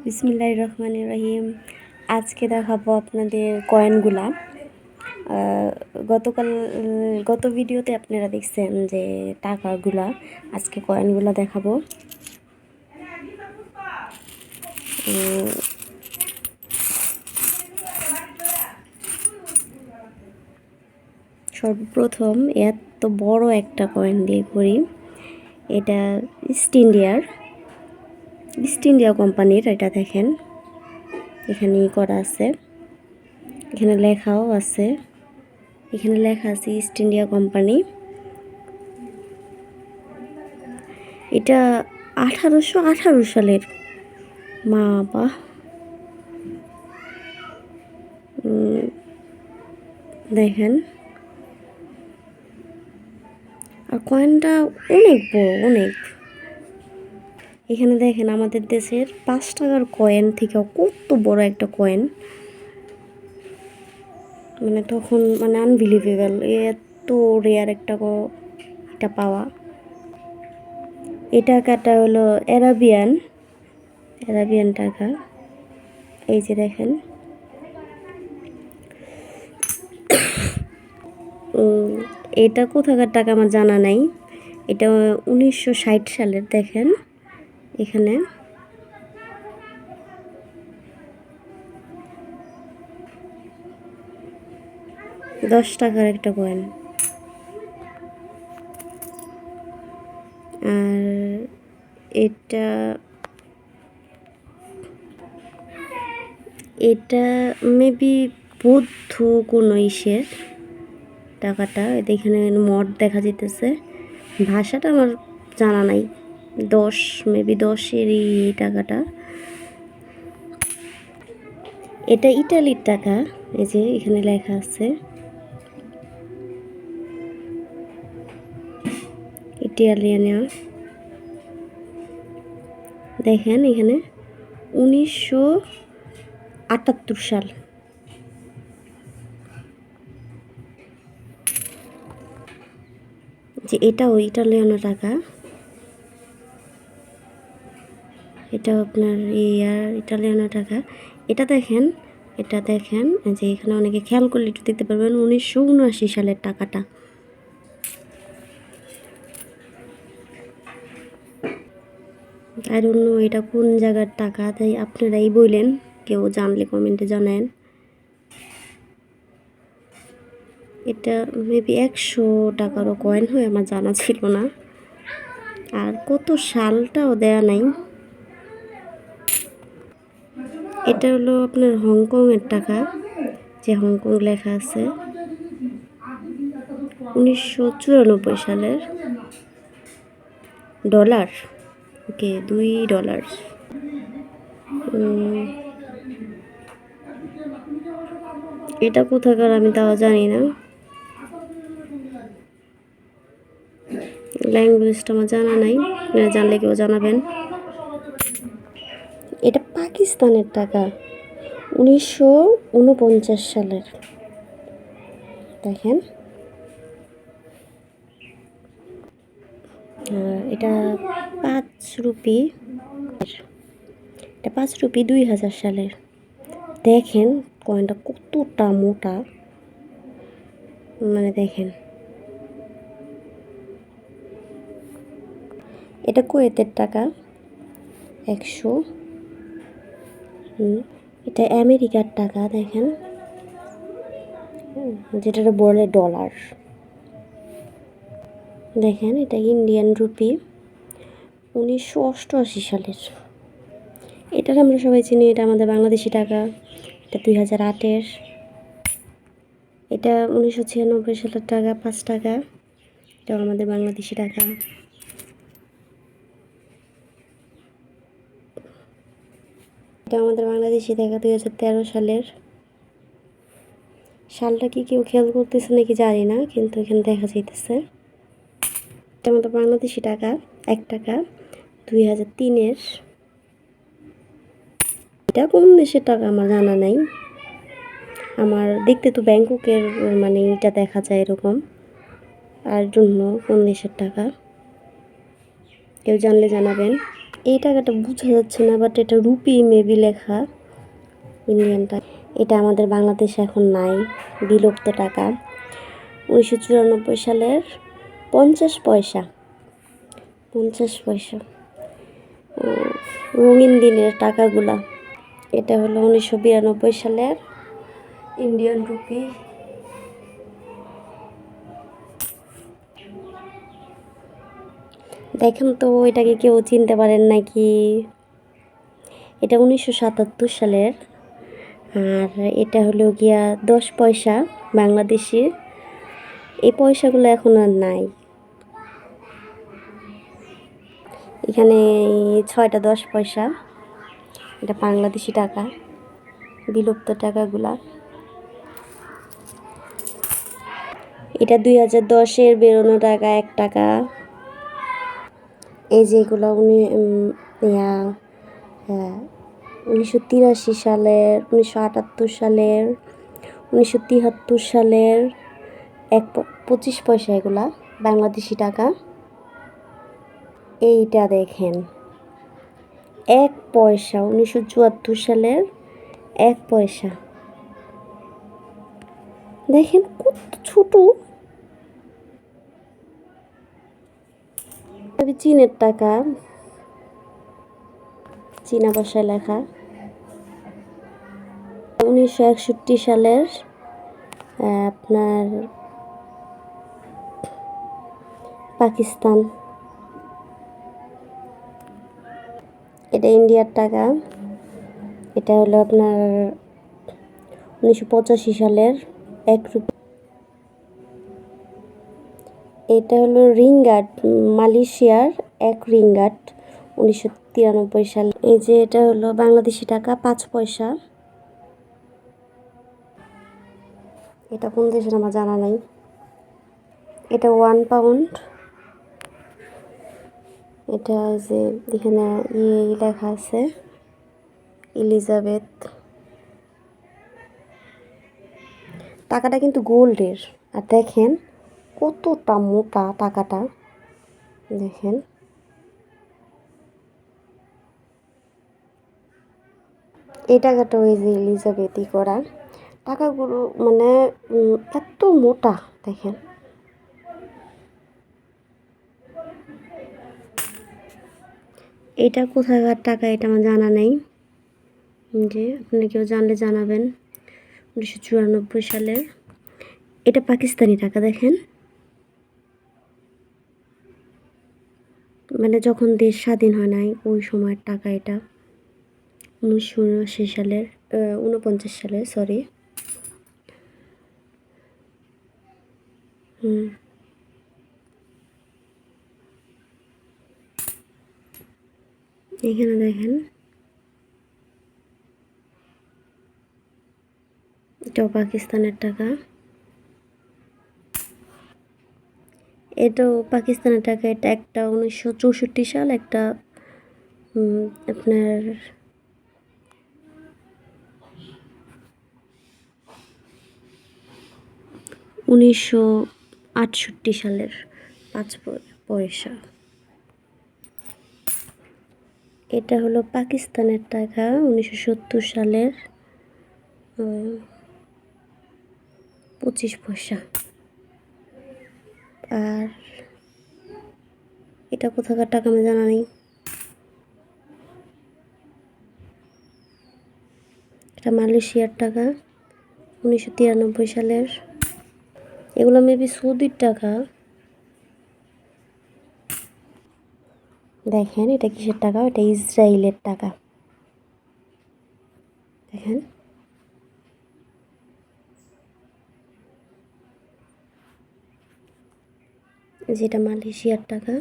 বিসমিল্লাহির রহমানির রহিম। আজকে দেখাবো আপনাদের কয়েনগুলা। গত ভিডিওতে আপনারা দেখছেন যে টাকাগুলা, আজকে কয়েনগুলা দেখাবো। সর্বপ্রথম এত বড় একটা কয়েন দিয়ে করি। এটা ইস্ট ইন্ডিয়া কোম্পানির। এটা দেখেন, এখানে করা আছে, এখানে লেখাও আছে, এখানে লেখা আছে ইস্ট ইন্ডিয়া কোম্পানি। এটা 1818 সালের। মা বাবা, দেখেন। আর কয়েনটা অনেক বড়, অনেক। এখানে দেখেন আমাদের দেশের 5 টাকার কয়েন থেকে কত বড় একটা কয়েন, মানে তখন মানে আনবিলিভেবল, এত রেয়ার একটা এটা পাওয়া। এই টাকাটা হলো অ্যারাবিয়ান টাকা। এই যে দেখেন, এটা কোথাকার টাকা আমার জানা নাই। এটা 1960 সালের। দেখেন এখানে $10 টাকার একটা কয়েন। আর এটা মেবি বৌদ্ধ কোনো ইসের টাকাটা। এখানে মঠ দেখা যেতেছে। ভাষাটা আমার জানা নাই। মেবি 10-এরই এই টাকাটা। এটা ইটালির টাকা। এই যে এখানে লেখা আছে ইটালিয়ানা। দেখেন এখানে 1978 সাল। যে এটাও ইটালিয়ানো টাকা। এটা আপনার ইটালিয়ানো টাকা। এটা দেখেন যে এখানে অনেকে খেয়াল করলে একটু দেখতে পারবেন 1979 সালের টাকাটা। আর অন্য এটা কোন জায়গার টাকা, তাই আপনারাই বললেন, কেউ জানলে কমেন্টে জানান। এটা মেবি 100 টাকারও কয়েন হয়, আমার জানা ছিল না। আর কত সালটাও দেয়া নাই। এটা হলো আপনার হংকংয়ের টাকা, যে হংকং লেখা আছে 1994 সালের। ডলার, ওকে, $2। এটা কোথাকার আমি তাও জানি না, ল্যাঙ্গুয়েজটা আমার জানা নাই। আপনারা জানলে কেউ জানাবেন। এটা পাকিস্তানের টাকা, 1949 সালের। দেখেন এটা 5 রুপি। এটা 5 রুপি 2000 সালের। দেখেন কয়েনটা কতটা মোটা, মানে দেখেন। এটা কুয়েতের টাকা, 100। এটা আমেরিকার টাকা। দেখেন, যেটা বলে ডলার। দেখেন এটা ইন্ডিয়ান রুপি, 1988 সালের। এটার আমরা সবাই চিনি, এটা আমাদের বাংলাদেশি টাকা। এটা 2008-এর। এটা 1996 সালের টাকা, 5 টাকা। এটাও আমাদের বাংলাদেশি টাকা। এটা আমাদের বাংলাদেশি টাকা, 2013 সালের। সালটা কি কেউ খেয়াল করতেছে নাকি জানি না, কিন্তু এখানে দেখা যাইতেছে। এটা আমাদের বাংলাদেশি টাকা, 1 টাকা, 2003-এর। এটা কোন দেশের টাকা আমার জানা নাই। আমার দেখতে তো ব্যাংককের মানে এটা দেখা যায় এরকম। আর জন্য কোন দেশের টাকা কেউ জানলে জানাবেন। এই টাকাটা বোঝা যাচ্ছে না, বাট এটা রুপি মেবি লেখা, ইন্ডিয়ান টাকা। এটা আমাদের বাংলাদেশে এখন নাই, বিলুপ্ত টাকা। 1994 সালের 50 পয়সা, 50 পয়সা। রঙিন দিনের টাকাগুলা। এটা হলো 1992 সালের ইন্ডিয়ান রুপি। দেখেন তো এটাকে কেউ চিনতে পারেন নাকি? এটা 1977 সালের। আর এটা হলো গিয়া 10 পয়সা বাংলাদেশি। এই পয়সাগুলো এখন আর নাই। এখানে 6টা 10 পয়সা, এটা বাংলাদেশি টাকা, বিলুপ্ত টাকাগুলা। এটা 2010-এর বেরোনো টাকা, 1 টাকা। এই যেগুলো 1983 সালের, 1978 সালের, 1973 সালের 25 পয়সা, এগুলা বাংলাদেশি টাকা। এইটা দেখেন 1 পয়সা, 1974 সালের 1 পয়সা। দেখেন কত ছোট। চীনের টাকা, চীনা ভাষায় লেখা। 1961 সালের আপনার পাকিস্তান। এটা ইন্ডিয়ার টাকা। এটা হলো আপনার 1985 সালের 1 রুপি। এটা হলো রিঙ্গাট, মালয়েশিয়ার 1 রিঙ্গাট, 1993 সালে। এই যে এটা হলো বাংলাদেশি টাকা, 5 পয়সা। এটা কোন দেশের আমার জানা নাই। এটা 1 পাউন্ড। এটা যে এখানে লেখা আছে এলিজাবেথ। টাকাটা কিন্তু গোল্ডের। আর দেখেন কতটা মোটা টাকাটা, দেখেন। এই টাকাটা ওই যে এলিজাবেথই করা টাকাগুলো, মানে এত মোটা, দেখেন। এটা কোথাকার টাকা এটা আমার জানা নেই, যে আপনারা কেউ জানলে জানাবেন। 1994 সালের। এটা পাকিস্তানি টাকা, দেখেন। মানে যখন দেশ স্বাধীন হয় নাই ওই সময়ের টাকা এটা। 1979 সালের, 49 সালের, সরি। এখানে দেখেন এটাও পাকিস্তানের টাকা। এটাও পাকিস্তানের টাকা। এটা একটা 1964 সাল, একটা আপনার 1968 সালের 5 পয়সা। এটা হলো পাকিস্তানের টাকা, 1970 সালের 25 পয়সা। আর এটা কোথাকার টাকা আমার জানা নেই। এটা মালয়েশিয়ার টাকা, 1993 সালের। এগুলো মেবি সৌদির টাকা। দেখেন এটা কিসের টাকা? এটা ইসরায়েলের টাকা, দেখেন। যেটা মালয়েশিয়ার টাকা।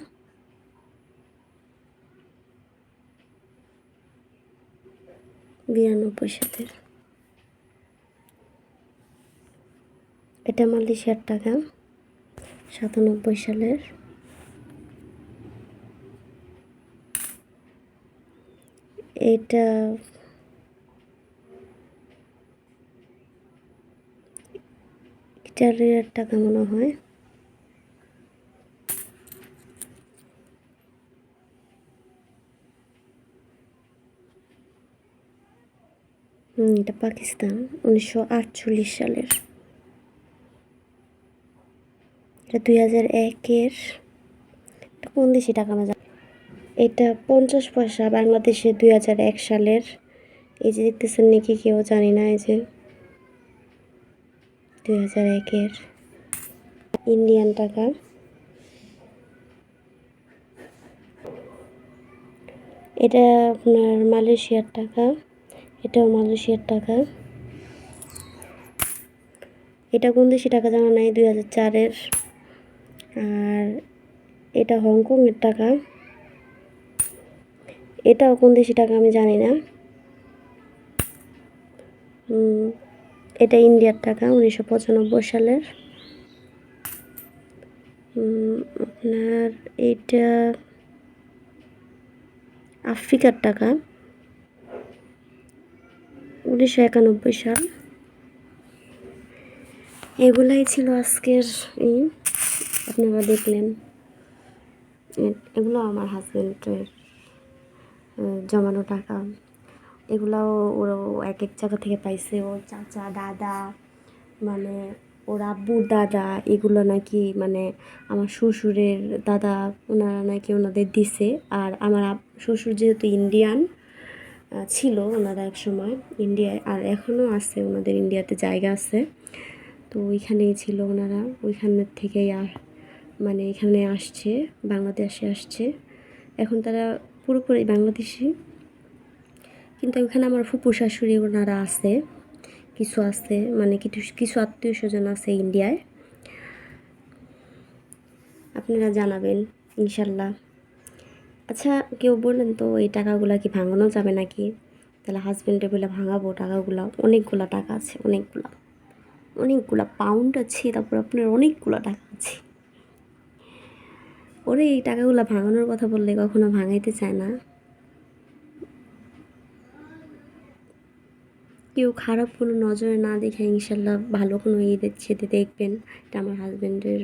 বিরানব্বই সালের। এটা মালয়েশিয়ার টাকা, 97 সালের। এটা ইটালির টাকা মনে হয়। এটা পাকিস্তান 1948 সালের। এটা 2001-এর। এটা কোন দেশি টাকা না জানি। এটা 50 পয়সা বাংলাদেশে 2001 সালের। এই যে দেখতেছেন নাকি কেউ জানি না, এই যে 2001-এর ইন্ডিয়ান টাকা। এটা আপনার মালয়েশিয়ার টাকা, এটাও মালয়েশিয়ার টাকা। এটা কোন দেশি টাকা জানা নাই, 2004-এর। আর এটা হংকংয়ের টাকা, এটাও কোন দেশি টাকা আমি জানি না। এটা ইন্ডিয়ার টাকা 1995 সালের। আপনার এটা আফ্রিকার টাকা 1991 সাল। এগুলাই ছিল আজকের আপনারা দেখলেন। এগুলো আমার হাজব্যান্ডের জমানো টাকা। এগুলাও ওরা এক এক জায়গা থেকে পাইছে। ওর চাচা দাদা, মানে ওর আব্বুর দাদা, এগুলো নাকি মানে আমার শ্বশুরের দাদা, ওনারা নাকি ওনাদের দিছে। আর আমার শ্বশুর যেহেতু ইন্ডিয়ান ছিল, ওনারা এক সময় ইন্ডিয়ায়, আর এখনও আছে ওনাদের ইন্ডিয়াতে জায়গা আছে, তো ওইখানেই ছিল ওনারা। ওইখানের থেকেই মানে এখানে আসছে, বাংলাদেশে আসছে। এখন তারা পুরোপুরি বাংলাদেশি, কিন্তু ওখানে আমার ফুপু শাশুড়ি ওনারা আছে, কিছু আছে, মানে কিছু আত্মীয় স্বজন আছে ইন্ডিয়ায়। আপনারা জানাবেন ইনশাল্লাহ। আচ্ছা কেউ বললেন তো এই টাকাগুলা কি ভাঙানো যাবে নাকি? তাহলে হাজব্যান্ডে বলে ভাঙাবো টাকাগুলা। অনেকগুলা টাকা আছে, অনেকগুলা পাউন্ড আছে, তারপর আপনার অনেকগুলো টাকা আছে। ওরে এই টাকাগুলা ভাঙানোর কথা বললে কখনো ভাঙাইতে চায় না। কেউ খারাপ কোনো নজরে না দেখে ইনশাল্লাহ ভালো কোনো সেতে দেখবেন। এটা আমার হাজব্যান্ডের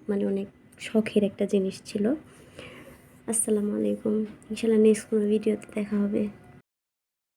মানে অনেক শখের একটা জিনিস ছিল। আসসালামু আলাইকুম। ইনশাল্লাহ নেক্সট কোনো ভিডিওতে দেখা হবে।